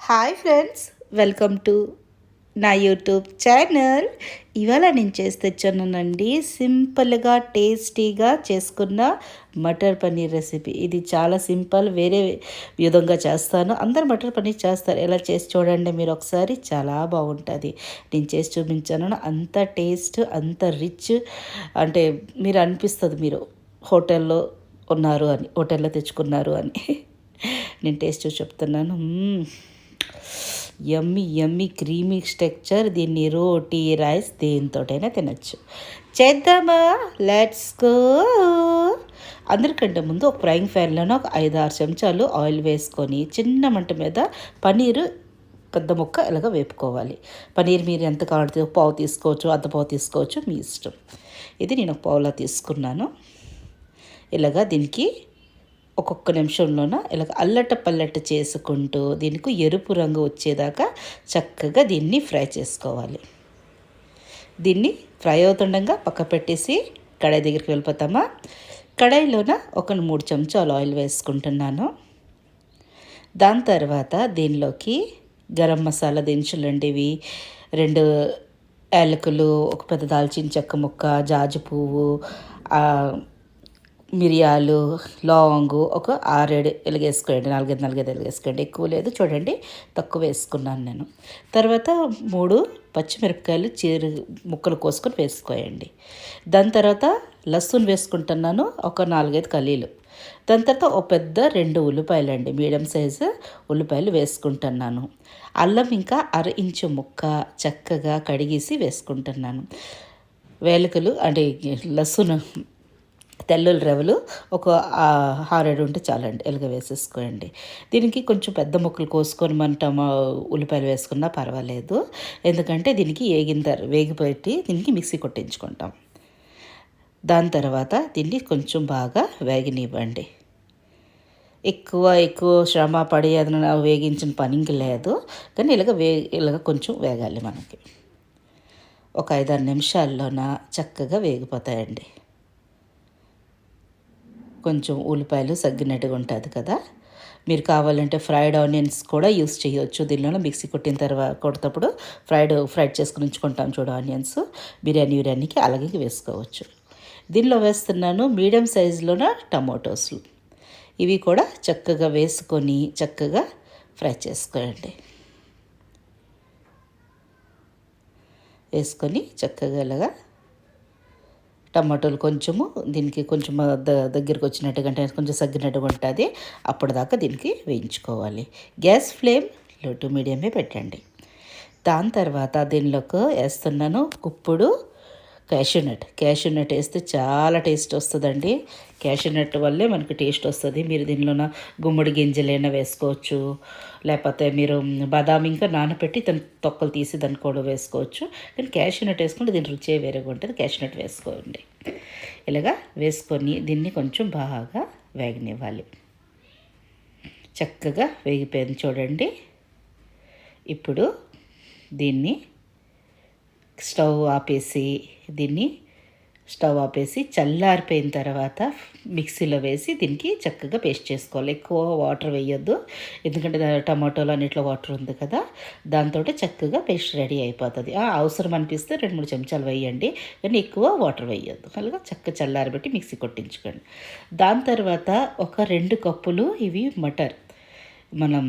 Hi friends, welcome to నా YouTube channel. ఇవాళ నేను చేసి తెచ్చానండి సింపుల్గా టేస్టీగా చేసుకున్న మటర్ పన్నీర్ రెసిపీ. ఇది చాలా సింపుల్, వేరే విధంగా చేస్తాను. అందరు మటర్ పన్నీర్ చేస్తారు, ఎలా చేసి చూడండి మీరు ఒకసారి, చాలా బాగుంటుంది. నేను చేసి చూపించాను, అంత టేస్ట్, అంత రిచ్, అంటే మీరు అనిపిస్తుంది మీరు హోటల్లో ఉన్నారు అని, హోటల్లో తెచ్చుకున్నారు అని. నేను టేస్ట్ చూసి చెప్తున్నాను. యమ్మీ యమ్మీ క్రీమీ టెక్చర్. దీన్ని రోటీ, రైస్ దేనితోటైనా తినచ్చు. చేద్దామా? Let's go. అందరికంటే ముందు ఒక ఫ్రైయింగ్ ప్యాన్లోనే ఒక 5-6 చెంచాలు ఆయిల్ వేసుకొని చిన్న మంట మీద పన్నీరు పెద్ద ముక్క ఇలాగ వేపుకోవాలి. పన్నీర్ మీరు ఎంత కావాలంటే పావు తీసుకోవచ్చు, అర్ధ పావు తీసుకోవచ్చు, మీ ఇష్టం. ఇది నేను ఒక పావులా తీసుకున్నాను. ఇలాగా దీనికి ఒక్కొక్క నిమిషంలోన ఇలాగ అల్లట పల్లట చేసుకుంటూ దీనికి ఎరుపు రంగు వచ్చేదాకా చక్కగా దీన్ని ఫ్రై చేసుకోవాలి. దీన్ని ఫ్రై అవుతుండగా పక్క పెట్టేసి కడాయి దగ్గరికి వెళ్ళిపోతామా. కడాయిలోన ఒక 3 చెంచాలు ఆయిల్ వేసుకుంటున్నాను. దాని తర్వాత దీనిలోకి గరం మసాలా దినుసులండి, ఇవి 2 యాలకులు, ఒక పెద్ద దాల్చిన చెక్క ముక్క, జాజి పువ్వు, మిరియాలు, లవంగు ఒక 6-7 ఎలిగేసుకోండి, 4-5 ఎలిగేసుకోండి, ఎక్కువ లేదు చూడండి, తక్కువ వేసుకున్నాను నేను. తర్వాత 3 పచ్చిమిరపకాయలు ముక్కలు కోసుకొని వేసుకోండి. దాని తర్వాత లస్సును వేసుకుంటున్నాను, ఒక 4-5 కలీలు. దాని తర్వాత ఒక పెద్ద 2 ఉల్లిపాయలు అండి, మీడియం సైజు ఉల్లిపాయలు వేసుకుంటున్నాను. అల్లం ఇంకా 1/2 ఇంచు ముక్క చక్కగా కడిగేసి వేసుకుంటున్నాను. వేలికలు అంటే లస్సును తెల్లుల్లి రవ్వలు ఒక 6-7 ఉంటే చాలండి, ఎలుగ వేసేసుకోండి. దీనికి కొంచెం పెద్ద ముక్కలు కోసుకొని మనం ఉల్లిపాయలు వేసుకున్నా పర్వాలేదు, ఎందుకంటే దీనికి వేగిపెట్టి దీనికి మిక్సీ కొట్టించుకుంటాం. దాని తర్వాత దీన్ని కొంచెం బాగా వేగనివ్వండి. ఎక్కువ శ్రమ పడి అది వేగించిన పనికి లేదు, కానీ ఇలాగ కొంచెం వేగాలి మనకి. ఒక 5-6 నిమిషాల్లోన చక్కగా వేగిపోతాయండి. కొంచెం ఉల్లిపాయలు సగ్గినట్టుగా ఉంటుంది కదా. మీరు కావాలంటే ఫ్రైడ్ ఆనియన్స్ కూడా యూస్ చేయవచ్చు. దీనిలో మిక్సీ కొట్టిన తర్వాత కొడతప్పుడు ఫ్రైడ్ చేసుకుని ఉంచుకుంటాం చూడు ఆనియన్స్, బిర్యానీకి అలాగే వేసుకోవచ్చు. దీనిలో వేస్తున్నాను మీడియం సైజులోన టమాటోస్లు. ఇవి కూడా చక్కగా వేసుకొని చక్కగా ఫ్రై చేసుకోండి. వేసుకొని చక్కగా ఇలాగా టమాటోలు కొంచెము దీనికి కొంచెం దగ్గరికి వచ్చినట్టుగా, అంటే కొంచెం సగ్గినట్టుగా ఉంటుంది, అప్పటిదాకా దీనికి వేయించుకోవాలి. గ్యాస్ ఫ్లేమ్ లో టు మీడియమే పెట్టండి. దాని తర్వాత దీనిలోకి వేస్తున్నాను ఇప్పుడు క్యాషూ నట్ వేస్తే చాలా టేస్ట్ వస్తుందండి. క్యాషూ నట్ వల్లే మనకి టేస్ట్ వస్తుంది. మీరు దీనిలోన గుమ్మడి గింజలైనా వేసుకోవచ్చు, లేకపోతే మీరు బాదాం ఇంకా నానబెట్టి దాని తొక్కలు తీసి దాన్ని కూడా వేసుకోవచ్చు. కానీ క్యాషూ నట్ వేసుకుంటే దీని రుచే వేరేగా ఉంటుంది. క్యాషూ నట్ వేసుకోండి. ఇలాగా వేసుకొని దీన్ని కొంచెం బాగా వేగనివ్వాలి. చక్కగా వేగిపోయింది చూడండి. ఇప్పుడు దీన్ని స్టవ్ ఆపేసి చల్లారిపోయిన తర్వాత మిక్సీలో వేసి దీనికి చక్కగా పేస్ట్ చేసుకోవాలి. ఎక్కువ వాటర్ వేయొద్దు, ఎందుకంటే టమాటోలో అన్నిట్లో వాటర్ ఉంది కదా, దాంతో చక్కగా పేస్ట్ రెడీ అయిపోతుంది. అవసరం అనిపిస్తే 2-3 చెంచాలు వేయండి, కానీ ఎక్కువ వాటర్ వేయొద్దు. అలాగా చక్కగా చల్లారబెట్టి మిక్సీ కొట్టించుకోండి. దాని తర్వాత ఒక 2 కప్పులు ఇవి మనం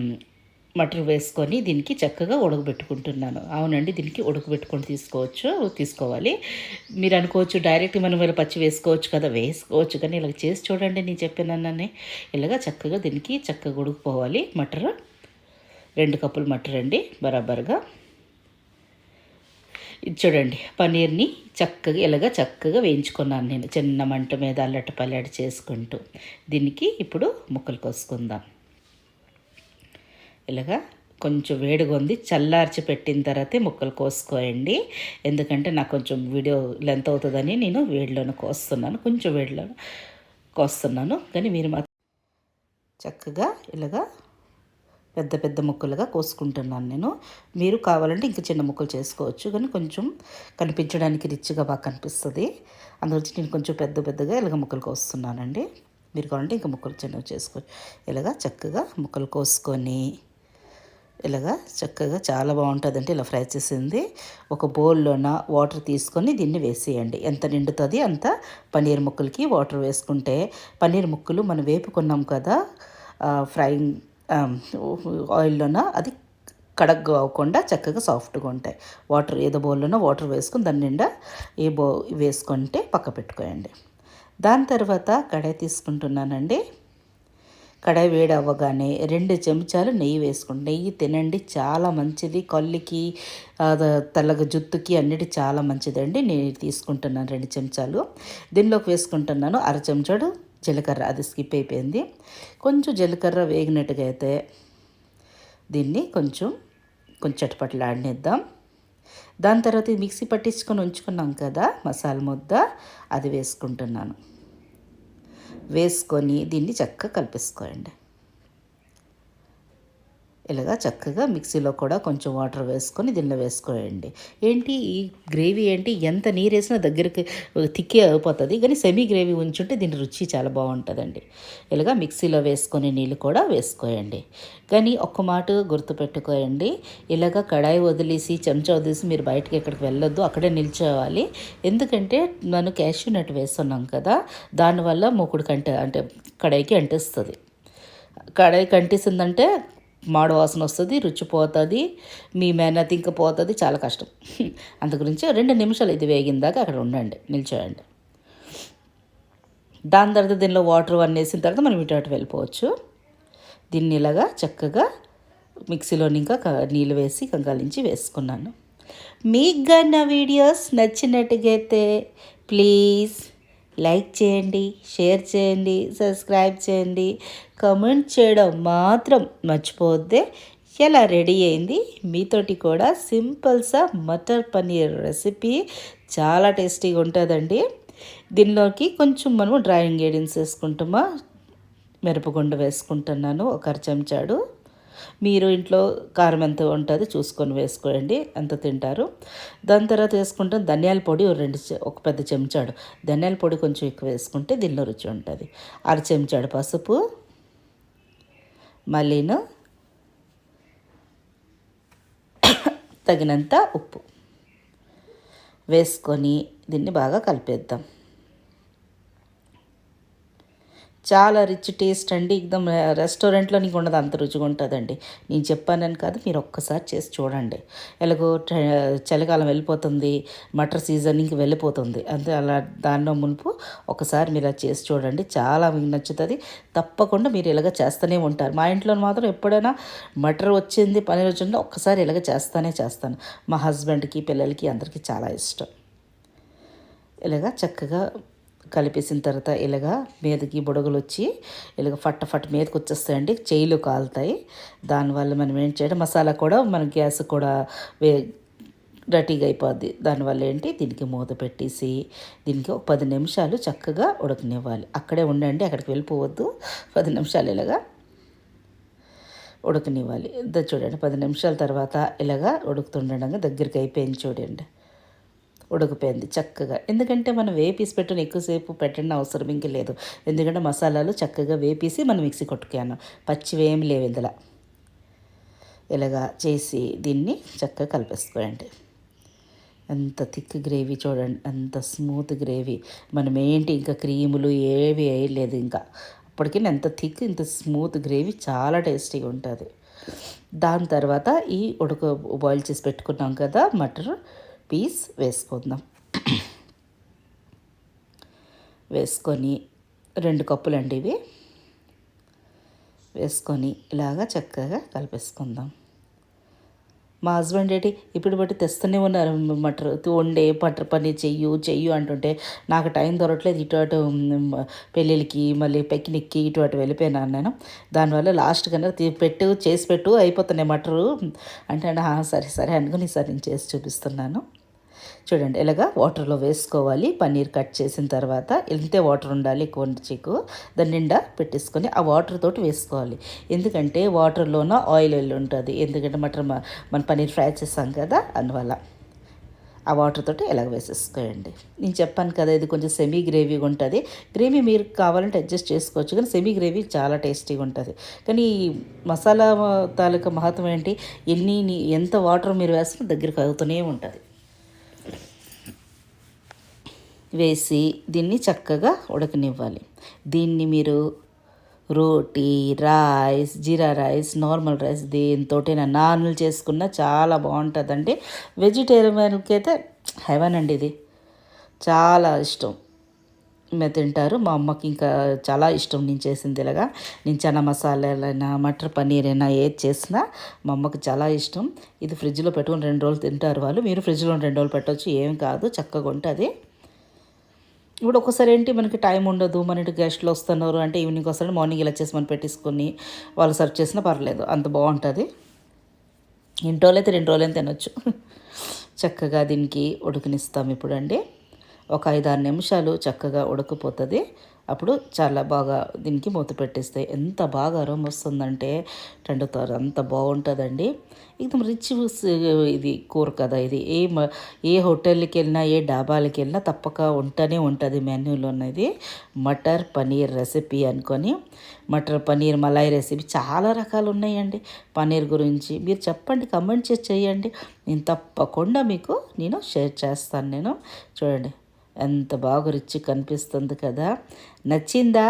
మటర్ వేసుకొని దీనికి చక్కగా ఉడకబెట్టుకుంటున్నాను. అవునండి, దీనికి ఉడకబెట్టుకొని తీసుకోవాలి. మీరు అనుకోవచ్చు డైరెక్ట్ మనం పచ్చి వేసుకోవచ్చు కదా, వేసుకోవచ్చు, కానీ ఇలా చేసి చూడండి. నేను చెప్పినానని ఇలాగా చక్కగా దీనికి చక్కగా ఉడికిపోవాలి. 2 కప్పులు మటర్ అండి, బరాబర్గా. ఇది చూడండి, పన్నీర్ని చక్కగా వేయించుకున్నాను నేను చిన్న మంట మీద అల్లట పల్లట చేసుకుంటూ. దీనికి ఇప్పుడు ముక్కలు కోసుకుందాం. ఇలాగా కొంచెం వేడిగా ఉంది, చల్లార్చి పెట్టిన తర్వాతే ముక్కలు కోసుకోండి. ఎందుకంటే నాకు కొంచెం వీడియో లెంత్ అవుతుందని నేను కొంచెం వేడిలో కోస్తున్నాను. కానీ మీరు చక్కగా ఇలాగా పెద్ద పెద్ద ముక్కలుగా కోసుకుంటున్నాను నేను. మీరు కావాలంటే ఇంకా చిన్న ముక్కలు చేసుకోవచ్చు, కానీ కొంచెం కనిపించడానికి రిచ్గా బాగా కనిపిస్తుంది. అందువల్ల నేను కొంచెం పెద్దగా ఇలాగ ముక్కలు కోస్తున్నానండి. మీరు కావాలంటే ఇంకా ముక్కలు చిన్నవి చేసుకోవచ్చు. ఇలాగా చక్కగా ముక్కలు కోసుకొని ఇలాగా చక్కగా చాలా బాగుంటుందంటే ఇలా ఫ్రై చేసింది ఒక బౌల్లోన వాటర్ తీసుకొని దీన్ని వేసేయండి. ఎంత నిండుతుంది అంత పన్నీర్ ముక్కలకి వాటర్ వేసుకుంటే పన్నీర్ ముక్కలు మనం వేపుకున్నాం కదా ఫ్రైయింగ్ ఆయిల్లోన అది కడగ్గా అవ్వకుండా చక్కగా సాఫ్ట్గా ఉంటాయి. వాటర్ ఏదో బౌల్లోనో వాటర్ వేసుకొని దాని నిండా వేసుకుంటే పక్క పెట్టుకోండి. దాని తర్వాత కడాయి తీసుకుంటున్నానండి. కడాయి వేడి అవ్వగానే 2 చెంచాలు నెయ్యి వేసుకోండి. నెయ్యి తినండి, చాలా మంచిది. కళ్ళుకి తెల్లగా జుత్తుకి అన్నిటి చాలా మంచిదండి. నేను తీసుకుంటున్నాను 2 చెంచాలు. దీనిలోకి వేసుకుంటున్నాను 1/2 చెంచాడు జీలకర్ర, అది స్కిప్ అయిపోయింది. కొంచెం జీలకర్ర వేగినట్టుగా అయితే దీన్ని కొంచెం చటపటలాడనిద్దాం. దాని తర్వాత మిక్సీ పట్టించుకొని ఉంచుకున్నాం కదా మసాలా ముద్ద, అది వేసుకుంటున్నాను. వేసుకొని దీన్ని చక్కగా కలిపేసుకోండి. ఇలాగా చక్కగా మిక్సీలో కూడా కొంచెం వాటర్ వేసుకొని దీనిలో వేసుకోండి. ఏంటి ఈ గ్రేవీ ఏంటి ఎంత నీరు వేసినా దగ్గరికి తిక్కి అయిపోతుంది, కానీ సెమీ గ్రేవీ ఉంచుంటే దీని రుచి చాలా బాగుంటుందండి. ఇలాగా మిక్సీలో వేసుకొని నీళ్ళు కూడా వేసుకోండి. కానీ ఒక్క మాట గుర్తుపెట్టుకోండి, ఇలాగ కడాయి వదిలేసి చెంచా వదిలేసి మీరు బయటకి ఎక్కడికి వెళ్ళొద్దు, అక్కడే నిల్చోవాలి. ఎందుకంటే మనం క్యాష్యూ నట్ వేస్తున్నాం కదా, దానివల్ల మూకుడు అంటే కడాయికి అంటిస్తుంది. కడాయికి అంటిస్తుందంటే మాడు వాసన వస్తుంది, రుచి పోతుంది, మీ మేనత్ ఇంకా పోతుంది, చాలా కష్టం. అందు గురించి 2 నిమిషాలు ఇది వేగిందాక అక్కడ ఉండండి, నిల్చోయండి. దాని తర్వాత దీనిలో వాటర్ వేసిన తర్వాత మనం ఇటు వెళ్ళిపోవచ్చు. దీన్ని ఇలాగా చక్కగా మిక్సీలోని ఇంకా నీళ్ళు వేసి కంగాలించి వేసుకున్నాను. మీకు కానీ నా వీడియోస్ నచ్చినట్టుగా అయితే ప్లీజ్ లైక్ చేయండి, షేర్ చేయండి, సబ్స్క్రైబ్ చేయండి, కామెంట్ చేయడం మాత్రం మర్చిపోద్దే. ఎలా రెడీ అయింది మీతోటి కూడా సింపుల్గా మటర్ పన్నీర్ రెసిపీ చాలా టేస్టీగా ఉంటుందండి. దీనిలోకి కొంచెం మనము డ్రై ఇంగ్రీడియంట్స్ వేసుకుంటామా, మిరపగుండ వేసుకుంటున్నాను 1 చెంచాడు. మీరు ఇంట్లో కారం ఎంత ఉంటుంది చూసుకొని వేసుకోండి, ఎంత తింటారు. దాని తర్వాత వేసుకుంటాం ధనియాల పొడి ఒక పెద్ద చెంచాడు. ధనియాల పొడి కొంచెం ఎక్కువ వేసుకుంటే దీనిలో రుచి ఉంటుంది. 1/2 చెంచాడు పసుపు, మళ్ళీను తగినంత ఉప్పు వేసుకొని దీన్ని బాగా కలిపేద్దాం. చాలా రిచ్ టేస్ట్ అండి. ఎక్దమ్ రెస్టారెంట్లో నీకు ఉండదు అంత రుచిగా ఉంటుందండి. నేను చెప్పానని కాదు, మీరు ఒక్కసారి చేసి చూడండి. ఎలాగో చలికాలం వెళ్ళిపోతుంది, మటర్ సీజనింగ్కి వెళ్ళిపోతుంది, అంతే. అలా దానిలో మునుపు ఒకసారి మీరు అది చేసి చూడండి, చాలా మీకు నచ్చుతుంది. తప్పకుండా మీరు ఇలాగ చేస్తూనే ఉంటారు. మా ఇంట్లో మాత్రం ఎప్పుడైనా మటర్ వచ్చింది, పన్నీర్ వచ్చింది ఒక్కసారి ఇలాగ చేస్తాను. మా హస్బెండ్కి, పిల్లలకి అందరికీ చాలా ఇష్టం. ఇలాగ చక్కగా కలిపేసిన తర్వాత ఇలాగా మీదకి బుడగలు వచ్చి ఇలాగ ఫట్ మీదకి వచ్చేస్తాయండి, చేయిలు కాలుతాయి. దానివల్ల మనం ఏం చేయడం, మసాలా కూడా మన గ్యాస్ కూడా రెడీగా అయిపోద్ది. దానివల్ల ఏంటి, దీనికి మూత పెట్టేసి దీనికి 10 నిమిషాలు చక్కగా ఉడకనివ్వాలి. అక్కడే ఉండండి, అక్కడికి వెళ్ళిపోవద్దు. 10 నిమిషాలు ఇలాగా ఉడకనివ్వాలి. చూడండి 10 నిమిషాల తర్వాత ఇలాగా ఉడుకుతుండగా దగ్గరికి అయిపోయింది చూడండి, ఉడకపోయింది చక్కగా. ఎందుకంటే మనం వేపేసి పెట్టిన ఎక్కువసేపు పెట్టండి అవసరం ఇంక లేదు. ఎందుకంటే మసాలాలు చక్కగా వేపేసి మనం మిక్సీ కొట్టుకాను, పచ్చివేమి లేవు ఇందులో. ఇలాగా చేసి దీన్ని చక్కగా కలిపేసుకోండి. ఎంత థిక్ గ్రేవీ చూడండి, ఎంత స్మూత్ గ్రేవీ. మనం ఏంటి ఇంకా క్రీములు ఏవి వేయలేదు, ఇంకా అప్పటికి ఎంత థిక్ ఇంత స్మూత్ గ్రేవీ చాలా టేస్టీగా ఉంటుంది. దాని తర్వాత ఈ బాయిల్ చేసి పెట్టుకున్నాం కదా మటర్ పీస్ వేసుకుందాం. వేసుకొని 2 కప్పులండి ఇవి వేసుకొని ఇలాగా చక్కగా కలిపేసుకుందాం. మా హస్బెండ్ ఏంటి ఇప్పుడు బట్టి తెస్తూనే ఉన్నారు, మటర్ పన్నీర్ చెయ్యు అంటుంటే నాకు టైం దొరకట్లేదు. ఇటు పెళ్ళిళ్ళకి మళ్ళీ పిక్నిక్కి ఇటు వెళ్ళిపోయినాను నేను. దానివల్ల లాస్ట్ కన్నా చేసి పెట్టు అయిపోతున్నాయి మటరు అంటే సరే అనుకుని ఈసారి నేను చేసి చూపిస్తున్నాను. చూడండి ఇలాగా వాటర్లో వేసుకోవాలి. పన్నీర్ కట్ చేసిన తర్వాత ఇంతే వాటర్ ఉండాలి, ఎక్కువ చీకు. దాని నిండా పెట్టేసుకొని ఆ వాటర్ తోటి వేసుకోవాలి. ఎందుకంటే వాటర్లోన ఆయిల్ ఉంటుంది, ఎందుకంటే మన పన్నీర్ ఫ్రై చేస్తాం కదా, అందువల్ల ఆ వాటర్ తోటి ఎలాగ వేసేసుకోండి. నేను చెప్పాను కదా ఇది కొంచెం సెమీ గ్రేవీగా ఉంటుంది. గ్రేవీ మీరు కావాలంటే అడ్జస్ట్ చేసుకోవచ్చు, కానీ సెమీ గ్రేవీ చాలా టేస్టీగా ఉంటుంది. కానీ ఈ మసాలా తాలూకా మహత్వం ఏంటి, ఎంత వాటర్ మీరు వేస్తున్నా దగ్గరికి అవుతూనే ఉంటుంది. వేసి దీన్ని చక్కగా ఉడకనివ్వాలి. దీన్ని మీరు రోటీ, రైస్, జీరా రైస్, నార్మల్ రైస్ దేనితోటైనా నాన్లు చేసుకున్న చాలా బాగుంటుందండి. వెజిటేరియన్కి అయితే హెవెన్ అండి, ఇది చాలా ఇష్టం. మేము తింటారు. మా అమ్మకి ఇంకా చాలా ఇష్టం నేను చేసింది. ఇలాగా నేను చనా మసాలాలైనా మటర్ పన్నీర్ అయినా ఏది చేసినా మా అమ్మకి చాలా ఇష్టం. ఇది ఫ్రిడ్జ్లో పెట్టుకొని 2 రోజులు తింటారు వాళ్ళు. మీరు ఫ్రిడ్జ్లో 2 రోజులు పెట్టవచ్చు, ఏం కాదు, చక్కగా ఉంటుంది. ఇప్పుడు ఒకసారి ఏంటి మనకి టైం ఉండదు, మన ఇంటి గెస్ట్లు వస్తున్నారు అంటే ఈవినింగ్ వస్తాడు, మార్నింగ్ ఇలా చేసి మనం పెట్టేసుకొని వాళ్ళు సర్వ్ చేసినా పర్లేదు, అంత బాగుంటుంది. ఇంటి రోజులైతే 2 రోజులైనా తినొచ్చు. చక్కగా దీనికి ఉడకనిస్తాం ఇప్పుడు అండి. ఒక 5-6 నిమిషాలు చక్కగా ఉడకపోతుంది. అప్పుడు చాలా బాగా దీనికి మూత పెట్టేస్తాయి. ఎంత బాగా అరోమా వస్తుందంటే టండుతారు, అంత బాగుంటుందండి. ఇది రిచ్ ఇది కూర కదా. ఇది ఏ హోటల్కి వెళ్ళినా ఏ డాబాలకి వెళ్ళినా తప్పక ఉంటూనే ఉంటుంది మెన్యూలో అనేది. మటర్ పన్నీర్ రెసిపీ అనుకొని, మటర్ పన్నీర్ మలాయ్ రెసిపీ చాలా రకాలు ఉన్నాయండి. పన్నీర్ గురించి మీరు చెప్పండి, కమెంట్ చేసి చేయండి, నేను తప్పకుండా మీకు షేర్ చేస్తాను. చూడండి ఎంత బాగా రుచి కనిపిస్తుంది కదా. నచ్చిందా?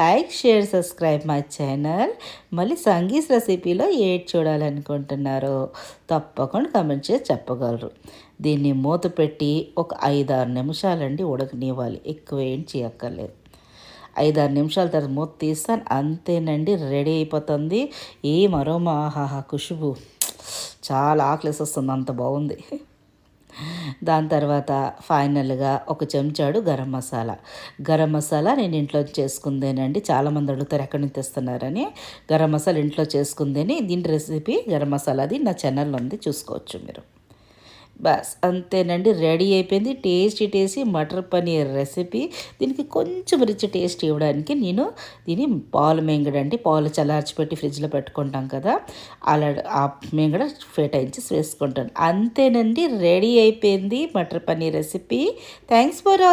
Like, share, subscribe my channel. మళ్ళీ సంగీస్ రెసిపీలో ఏది చూడాలనుకుంటున్నారో తప్పకుండా కమెంట్ చేసి చెప్పగలరు. దీన్ని మూత పెట్టి ఒక 5-6 నిమిషాలండి ఉడకనివ్వాలి, ఎక్కువ ఏం చేయక్కర్లేదు. 5-6 నిమిషాల తర్వాత మూత తీస్తాను, అంతేనండి, రెడీ అయిపోతుంది. ఏం అరోమా, ఆహాహా, ఖుషుబు, చాలా ఆకలేసి వస్తుంది, అంత బాగుంది. దాని తర్వాత ఫైనల్గా ఒక చెంచాడు గరం మసాలా నేను ఇంట్లో చేసుకుందేనండి. చాలామంది అడుగుతారు ఎక్కడి నుంచి తెస్తున్నారని. గరం మసాలా ఇంట్లో చేసుకుందేని. దీని రెసిపీ గరం మసాలాది నా ఛానల్లో ఉంది, చూసుకోవచ్చు మీరు. బస్ అంతేనండి, రెడీ అయిపోయింది. Tasty matar paneer recipe. దీనికి కొంచెం రిచ్ టేస్ట్ ఇవ్వడానికి నేను దీన్ని పాలు మేంగడండి, పాలు చల్లార్చిపెట్టి ఫ్రిడ్జ్లో పెట్టుకుంటాం కదా, అలా ఆ మేంగడ ఫేటాయించి వేసుకుంటాను. అంతేనండి, రెడీ అయిపోయింది matar paneer recipe. Thanks for